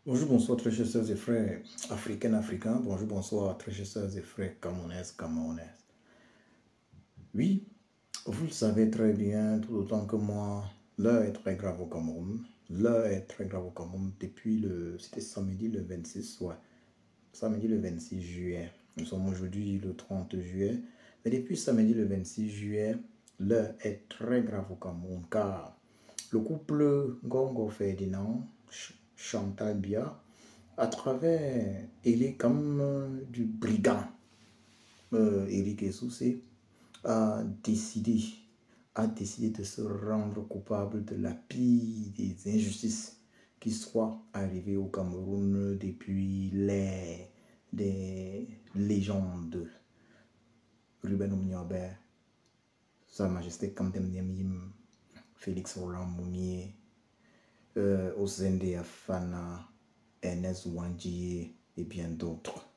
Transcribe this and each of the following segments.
Bonjour, bonsoir, très chers sœurs et frères africains. Bonjour, bonsoir, très chers sœurs et frères camerounaises. Oui, vous le savez très bien, tout autant que moi, l'heure est très grave au Cameroun. L'heure est très grave au Cameroun depuis c'était samedi le 26, ouais. Samedi le 26 juillet. Nous sommes aujourd'hui le 30 juillet. Mais depuis samedi le 26 juillet, l'heure est très grave au Cameroun car le couple Ngongo Ferdinand, Chantal Bia, à travers Eli comme du brigand, Eric Essoussé, a décidé, a décidé de se rendre coupable de la pire des injustices qui soient arrivées au Cameroun depuis l'ère des légendes. Ruben Oumniobert, Sa Majesté Kamdem Niamim, Félix Roland Moumier, Osende Afana, Ernest Ouandjié et bien d'autres.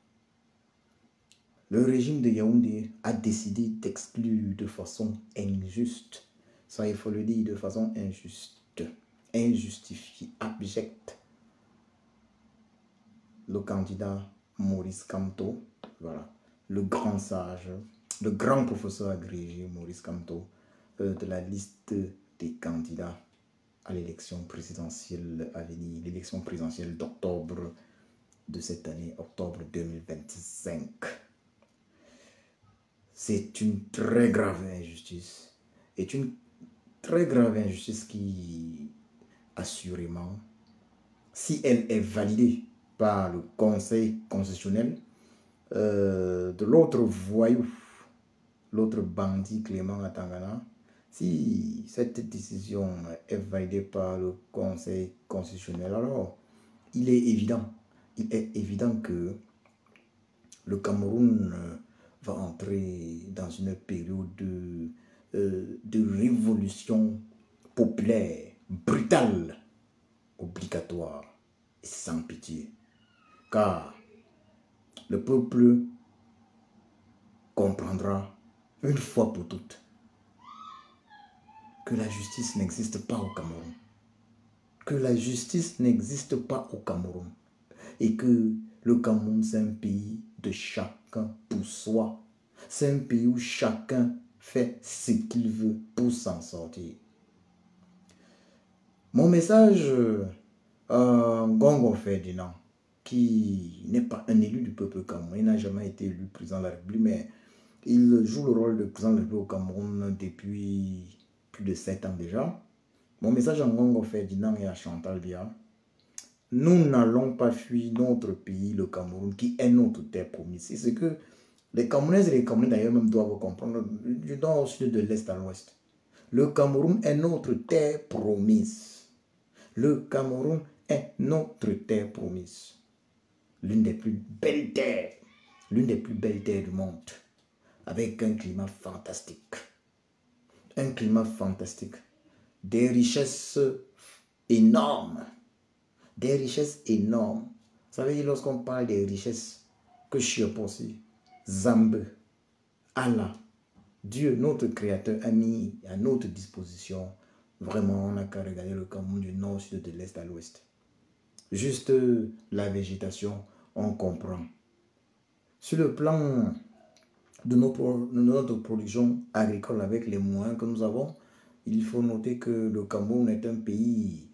Le régime de Yaoundé a décidé d'exclure de façon injuste, ça il faut le dire, de façon injuste, injustifiée, abjecte, le candidat Maurice Kamto, voilà, le grand sage, le grand professeur agrégé Maurice Kamto, de la liste des candidats à l'élection présidentielle à venir, l'élection présidentielle d'octobre de cette année, octobre 2025. C'est une très grave injustice. C'est une très grave injustice qui, assurément, si elle est validée par le Conseil constitutionnel, de l'autre voyou, l'autre bandit Clément Atangana, si cette décision est validée par le Conseil constitutionnel, alors il est évident que le Cameroun va entrer dans une période de révolution populaire, brutale, obligatoire et sans pitié. Car le peuple comprendra une fois pour toutes que la justice n'existe pas au Cameroun. Que la justice n'existe pas au Cameroun. Et que le Cameroun, c'est un pays de chacun pour soi. C'est un pays où chacun fait ce qu'il veut pour s'en sortir. Mon message à Ngongo Ferdinand, qui n'est pas un élu du peuple camerounais, il n'a jamais été élu président de la République, mais il joue le rôle de président de la République au Cameroun depuis plus de 7 ans déjà. Mon message à Ngongo Ferdinand et à Chantal Bia: nous n'allons pas fuir notre pays, le Cameroun, qui est notre terre promise. C'est ce que les Camerounaises et les Camerounais d'ailleurs même doivent comprendre, du nord au sud, de l'est à l'ouest. Le Cameroun est notre terre promise. Le Cameroun est notre terre promise. L'une des plus belles terres, l'une des plus belles terres du monde, avec un climat fantastique. Un climat fantastique. Des richesses énormes. Des richesses énormes. Vous savez, lorsqu'on parle des richesses que Chiopossi, Zambe, Allah, Dieu, notre Créateur, a mis à notre disposition, vraiment, on n'a qu'à regarder le Cameroun du nord au sud, de l'est à l'ouest. Juste la végétation, on comprend. Sur le plan de notre production agricole avec les moyens que nous avons, il faut noter que le Cameroun est un pays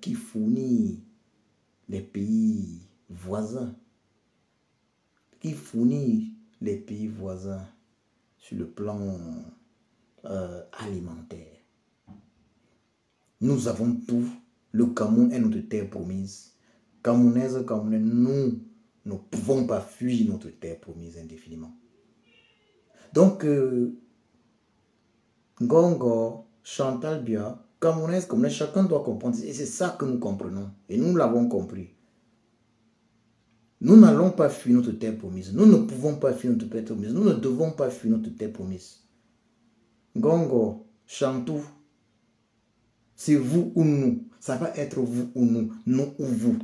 qui fournit les pays voisins, sur le plan alimentaire. Nous avons tout. Le Cameroun est notre terre promise. Camerounaises, Camerounais, nous ne pouvons pas fuir notre terre promise indéfiniment. Donc, Ngongo, Chantal Bia, Camerounaises, Camerounais, chacun doit comprendre. Et c'est ça que nous comprenons. Et nous l'avons compris. Nous n'allons pas fuir notre terre promise. Nous ne pouvons pas fuir notre terre promise. Nous ne devons pas fuir notre terre promise. Ngongo, Chantou, c'est vous ou nous. Ça va être vous ou nous. Nous ou vous.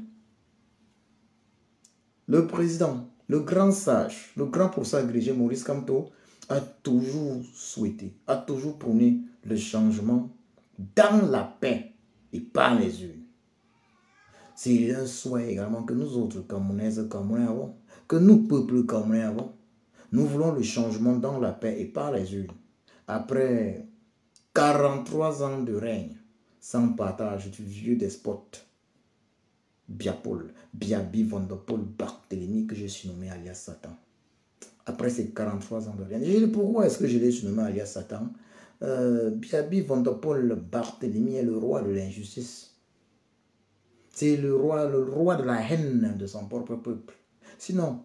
Le président, le grand sage, le grand professeur agrégé Maurice Kamto a toujours souhaité, a toujours prôné le changement dans la paix et par les urnes. C'est un souhait également que nous autres Camerounaises, Camerounais avons, que nous, peuple camerounais, avons. Nous voulons le changement dans la paix et par les urnes. Après 43 ans de règne, sans partage du vieux despote, Biapol, Biaby Van der Pol Barthélemy, que j'ai surnommé alias Satan. Après ces 43 ans de règne, je dis pourquoi est-ce que je l'ai surnommé alias Satan? Biaby Van der Pol Barthélemy est le roi de l'injustice. C'est le roi de la haine de son propre peuple. Sinon,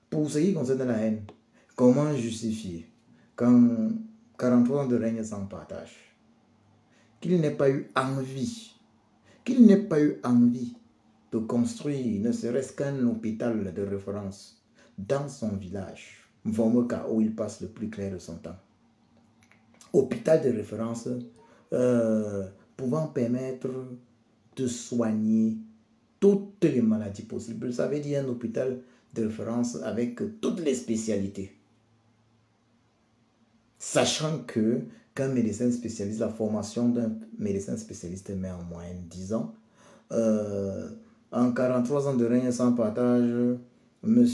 pour ce qui concerne la haine, comment justifier quand 43 ans de règne sans partage, qu'il n'ait pas eu envie, de construire ne serait-ce qu'un hôpital de référence dans son village, Mvomoka, où il passe le plus clair de son temps. Hôpital de référence pouvant permettre de soigner toutes les maladies possibles. Ça veut dire un hôpital de référence avec toutes les spécialités. Sachant que qu'un médecin spécialiste, la formation d'un médecin spécialiste met en moyenne 10 ans. En 43 ans de règne sans partage, M.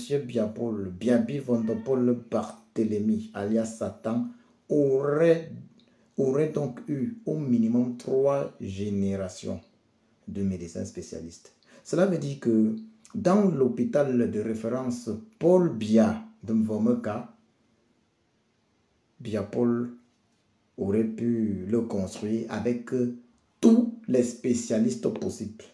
Biaby Van der Pol Barthélemy, alias Satan, aurait donc eu au minimum 3 générations de médecins spécialistes. Cela veut dire que dans l'hôpital de référence Paul Biya de Mvomoka, Biapol aurait pu le construire avec tous les spécialistes possibles.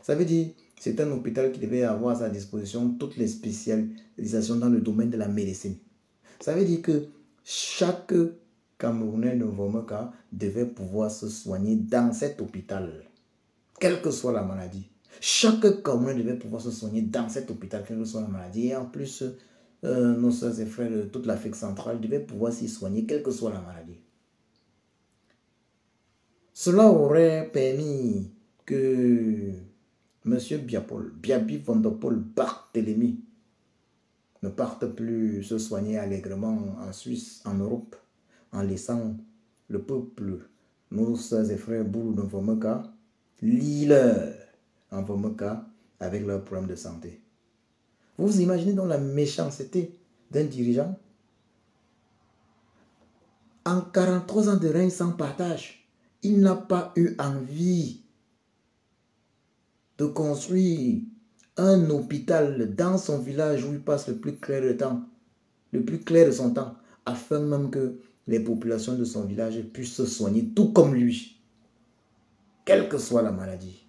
Ça veut dire que c'est un hôpital qui devait avoir à sa disposition toutes les spécialisations dans le domaine de la médecine. Ça veut dire que chaque Camerounais de Mvomoka devait pouvoir se soigner dans cet hôpital, quelle que soit la maladie. Chaque Camerounais devait pouvoir se soigner dans cet hôpital, quelle que soit la maladie. Et en plus, nos soeurs et frères de toute l'Afrique centrale devaient pouvoir s'y soigner, quelle que soit la maladie. Cela aurait permis que M. Biaby Van der Pol Barthélemy ne parte plus se soigner allègrement en Suisse, en Europe, en laissant le peuple, nos soeurs et frères Boulou de Mvomoka, Lille en Mvomoka avec leurs problèmes de santé. Vous imaginez donc la méchanceté d'un dirigeant? En 43 ans de règne sans partage, il n'a pas eu envie de construire un hôpital dans son village où il passe le plus clair de son temps, afin même que les populations de son village puissent se soigner tout comme lui, quelle que soit la maladie.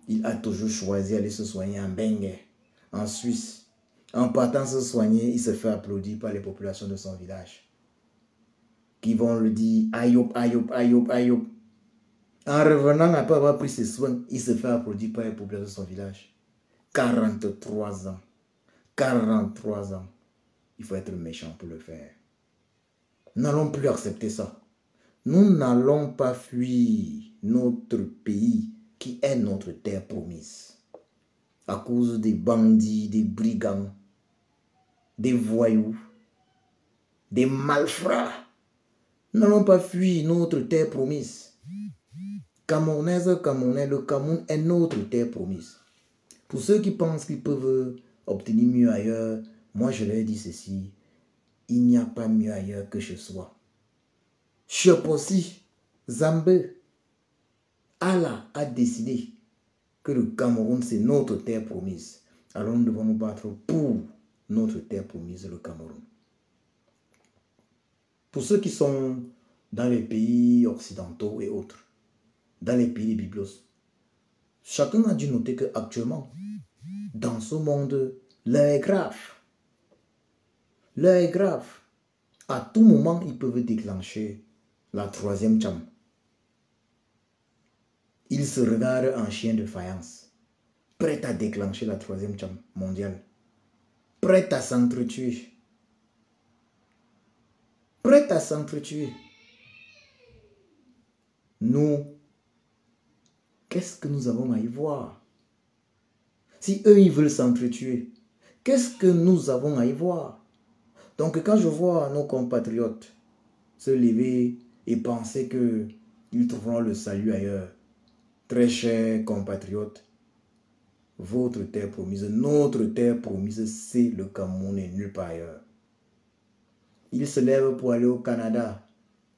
Il a toujours choisi d'aller se soigner en Bengue, en Suisse. En partant se soigner, il se fait applaudir par les populations de son village, qui vont le dire aïop, aïop, aïop, aïop. En revenant après avoir pris ses soins, il se fait applaudir par les populations de son village. 43 ans. 43 ans. Il faut être méchant pour le faire. Nous n'allons plus accepter ça. Nous n'allons pas fuir notre pays qui est notre terre promise à cause des bandits, des brigands, des voyous, des malfrats. Nous n'allons pas fuir notre terre promise. Camerounaise, Camerounais, le Cameroun est notre terre promise. Pour ceux qui pensent qu'ils peuvent obtenir mieux ailleurs, moi je leur dis ceci: il n'y a pas mieux ailleurs que chez soi. Choposi, Zambé, Allah a décidé que le Cameroun c'est notre terre promise. Alors nous devons nous battre pour notre terre promise, le Cameroun. Pour ceux qui sont dans les pays occidentaux et autres, dans les pays des biblos, chacun a dû noter qu'actuellement, dans ce monde, l'heure est grave. L'heure est grave. À tout moment, ils peuvent déclencher la 3e Tcham. Ils se regardent en chien de faïence, prêts à déclencher la 3e Tcham mondiale, prêts à s'entretuer. Prêts à s'entretuer. Nous, qu'est-ce que nous avons à y voir? Si eux, ils veulent s'entretuer, qu'est-ce que nous avons à y voir? Donc, quand je vois nos compatriotes se lever et penser qu'ils trouveront le salut ailleurs, très chers compatriotes, votre terre promise, notre terre promise, c'est le Cameroun et nulle part ailleurs. Ils se lèvent pour aller au Canada.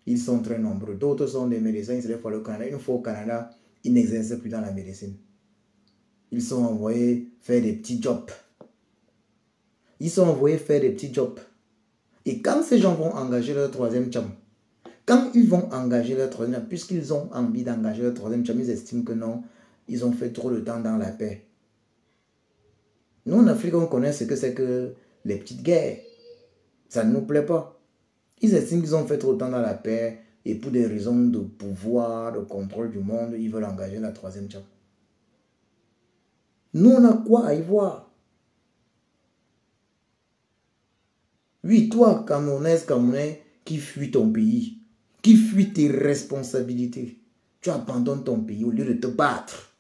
Ils sont très nombreux. D'autres sont des médecins, ils se lèvent pour aller au Canada. Une fois au Canada, ils n'exercent plus dans la médecine. Ils sont envoyés faire des petits jobs. Ils sont envoyés faire des petits jobs. Et quand ces gens vont engager leur troisième cham, quand ils vont engager leur troisième cham, puisqu'ils ont envie d'engager leur troisième cham, ils estiment que non, ils ont fait trop de temps dans la paix. Nous, en Afrique, on connaît ce que c'est que les petites guerres. Ça ne nous plaît pas. Ils estiment qu'ils ont fait trop de temps dans la paix et pour des raisons de pouvoir, de contrôle du monde, ils veulent engager la troisième cham. Nous, on a quoi à y voir? Oui, toi, Camerounais, qui fuis ton pays, qui fuis tes responsabilités, tu abandonnes ton pays au lieu de te battre.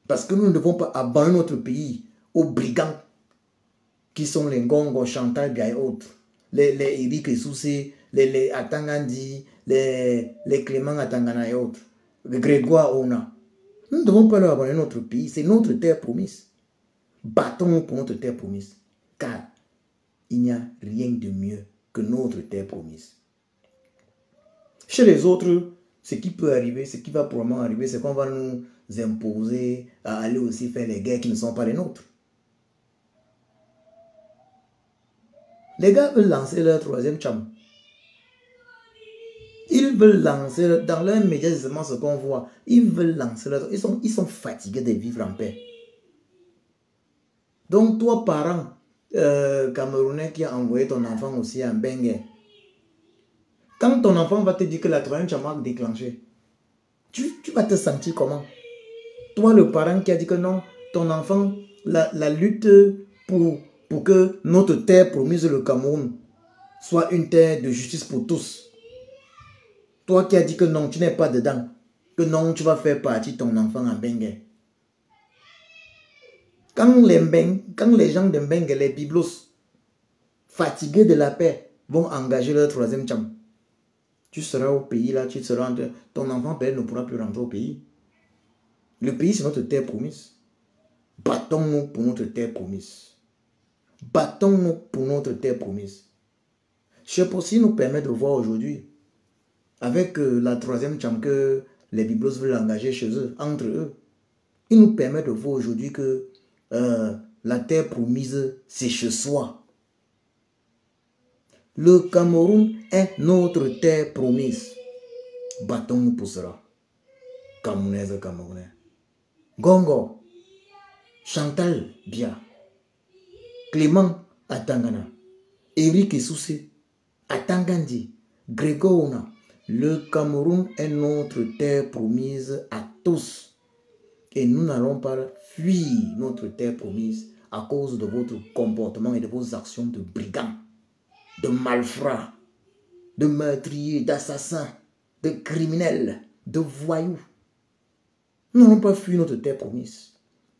Parce que nous ne devons pas abandonner notre pays aux brigands qui sont les Ngongo, Chantal, Bia et autres. Les Eric Soussé, les Atangandi, les Clément Atangana et autres. Les Grégoire Ona. Nous ne devons pas leur abandonner notre pays. C'est notre terre promise. Battons-nous pour notre terre promise. Car il n'y a rien de mieux que notre terre promise. Chez les autres, ce qui peut arriver, ce qui va probablement arriver, c'est qu'on va nous imposer à aller aussi faire les guerres qui ne sont pas les nôtres. Les gars veulent lancer leur troisième cham. Ils veulent lancer, dans leurs médias, c'est ce qu'on voit. Ils veulent lancer leur... Ils sont fatigués de vivre en paix. Donc, toi, parent camerounais qui a envoyé ton enfant aussi en Bengue, quand ton enfant va te dire que la troisième cham va déclencher, tu vas te sentir comment? Toi, le parent qui a dit que non, ton enfant, la lutte pour que notre terre promise, le Cameroun, soit une terre de justice pour tous. Toi qui as dit que non, tu n'es pas dedans, que non, tu vas faire partie de ton enfant en Bengue. Quand les gens de Bengue, les biblos, fatigués de la paix, vont engager leur troisième cham, tu seras au pays là, ton enfant peut-être ne pourra plus rentrer au pays. Le pays, c'est notre terre promise. Battons-nous pour notre terre promise. Battons-nous pour notre terre promise. Ce possible nous permet de voir aujourd'hui, avec la troisième cham que les biblos veulent engager chez eux, entre eux, il nous permet de voir aujourd'hui que la terre promise, c'est chez soi. Le Cameroun est notre terre promise. Battons-nous pour cela. Camerounaises et Camerounais. Gongo, Chantal Bia, Clément Atangana, Eric Soussé, Atangandi, Grégoire. Le Cameroun est notre terre promise à tous. Et nous n'allons pas fuir notre terre promise à cause de votre comportement et de vos actions de brigands, de malfrats, de meurtriers, d'assassins, de criminels, de voyous. Nous n'allons pas fuir notre terre promise.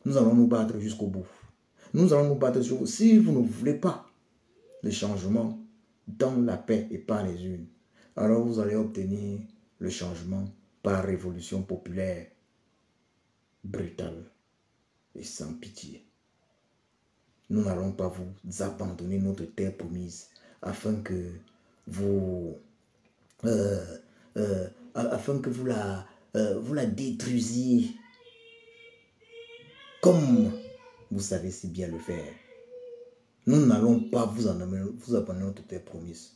Nous allons nous battre jusqu'au bout. Nous allons nous battre jusqu'au bout. Si vous ne voulez pas le changement dans la paix et par les urnes, alors vous allez obtenir le changement par révolution populaire, brutale et sans pitié. Nous n'allons pas vous abandonner notre terre promise afin que vous la détruisiez comme vous savez si bien le faire. Nous n'allons pas vous abandonner notre terre promise.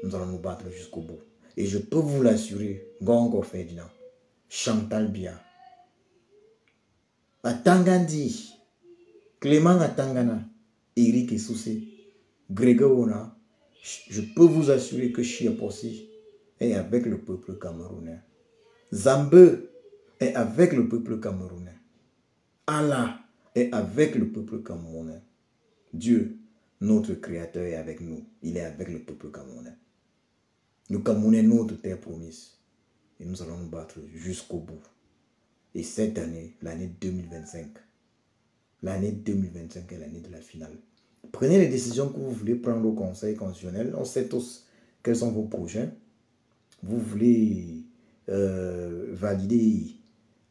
Nous allons nous battre jusqu'au bout. Et je peux vous l'assurer, Gongo Ferdinand, Chantal Bia, Atangandi, Clément Atangana, Eric Soussé, Grégoire Ona, je peux vous assurer que Chiapossi est avec le peuple camerounais. Zambé est avec le peuple camerounais. Allah est avec le peuple camerounais. Dieu, notre Créateur, est avec nous. Il est avec le peuple camerounais. Le Cameroun est notre terre promise. Et nous allons nous battre jusqu'au bout. Et cette année, l'année 2025, l'année 2025 est l'année de la finale. Prenez les décisions que vous voulez prendre au Conseil constitutionnel. On sait tous quels sont vos projets. Vous voulez valider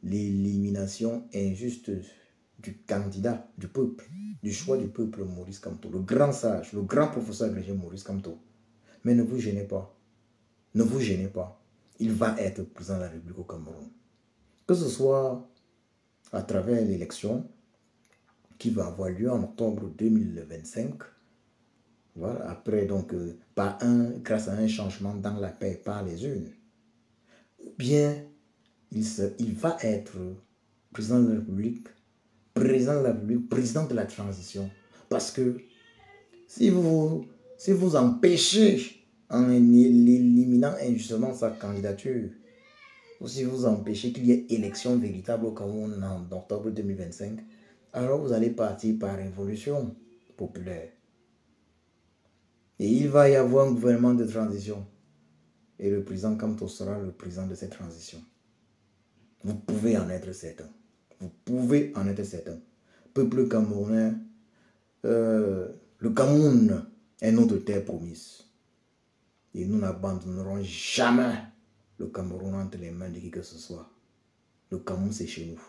l'élimination injuste du candidat, du peuple, du choix du peuple Maurice Kamto, le grand sage, le grand professeur agrégé Maurice Kamto. Mais ne vous gênez pas. Ne vous gênez pas. Il va être président de la République au Cameroun. Que ce soit à travers l'élection qui va avoir lieu en octobre 2025, voilà, après donc grâce à un changement dans la paix par les urnes, ou bien il va être président de la République, président de la transition. Parce que si vous empêchez en éliminant injustement sa candidature, ou si vous empêchez qu'il y ait élection véritable au Cameroun en octobre 2025, alors vous allez partir par révolution populaire. Et il va y avoir un gouvernement de transition. Et le président Kamto sera le président de cette transition. Vous pouvez en être certain. Vous pouvez en être certain. Peuple camerounais, le Cameroun est notre terre promise. Et nous n'abandonnerons jamais le Cameroun entre les mains de qui que ce soit. Le Cameroun, c'est chez nous.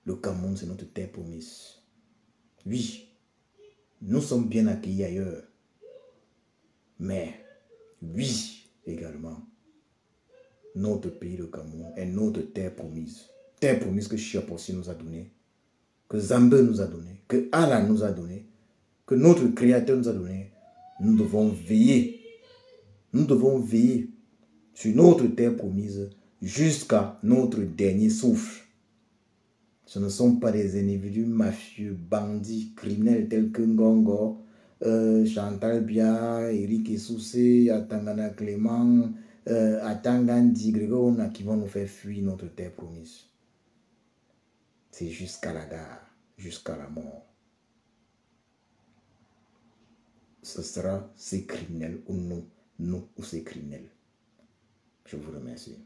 Le Cameroun, c'est notre terre promise. Oui, nous sommes bien accueillis ailleurs. Mais, oui, également, notre pays, le Cameroun, est notre terre promise. Terre promise que Chiapossi nous a donnée, que Zambé nous a donnée, que Allah nous a donnée, que notre Créateur nous a donnée. Nous devons veiller. Nous devons veiller sur notre terre promise jusqu'à notre dernier souffle. Ce ne sont pas des individus mafieux, bandits, criminels tels que Ngongo, Chantal Bia, Eric Essoussé, Atangana Clément, Atangandi Grégona qui vont nous faire fuir notre terre promise. C'est jusqu'à la gare, jusqu'à la mort. Ce sera ces criminels ou nous ou ces criminels. Je vous remercie.